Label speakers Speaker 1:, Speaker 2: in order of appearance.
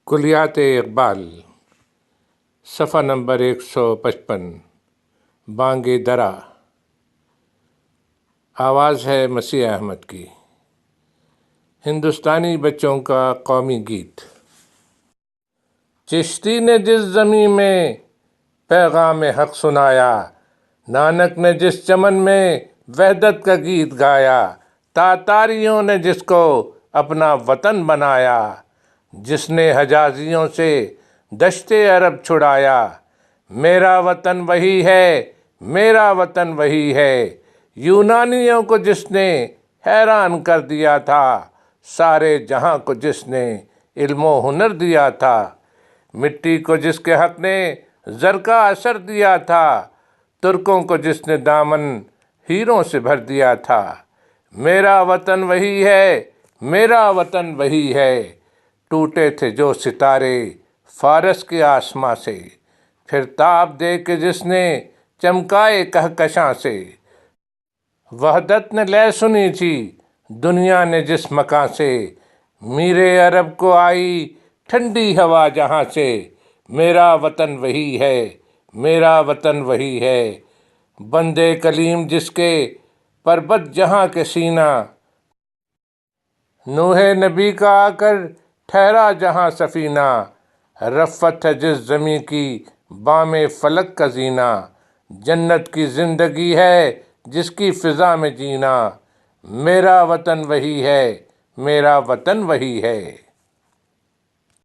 Speaker 1: کلیات اقبال صفحہ نمبر 155 بانگ درا۔ آواز ہے مسیح احمد کی۔ ہندوستانی بچوں کا قومی گیت۔ چشتی نے جس زمین میں پیغام حق سنایا، نانک نے جس چمن میں وحدت کا گیت گایا، تاتاریوں نے جس کو اپنا وطن بنایا، جس نے حجازیوں سے دشت عرب چھڑایا، میرا وطن وہی ہے، میرا وطن وہی ہے۔ یونانیوں کو جس نے حیران کر دیا تھا، سارے جہاں کو جس نے علم و ہنر دیا تھا، مٹی کو جس کے حق نے زر کا اثر دیا تھا، ترکوں کو جس نے دامن ہیروں سے بھر دیا تھا، میرا وطن وہی ہے، میرا وطن وہی ہے۔ ٹوٹے تھے جو ستارے فارس کے آسماں سے، پھر تاب دے کے جس نے چمکائے کہکشاں سے، وحدت نے لے سنی تھی دنیا نے جس مکاں سے، میرے عرب کو آئی ٹھنڈی ہوا جہاں سے، میرا وطن وہی ہے، میرا وطن وہی ہے۔ بندے کلیم جس کے پربت جہاں کے سینہ، نوح نبی کا آ کر ٹھہرا جہاں سفینہ، رفت ہے جس زمیں کی بام فلک کا زینہ، جنت کی زندگی ہے جس کی فضا میں جینا، میرا وطن وہی ہے، میرا وطن وہی ہے۔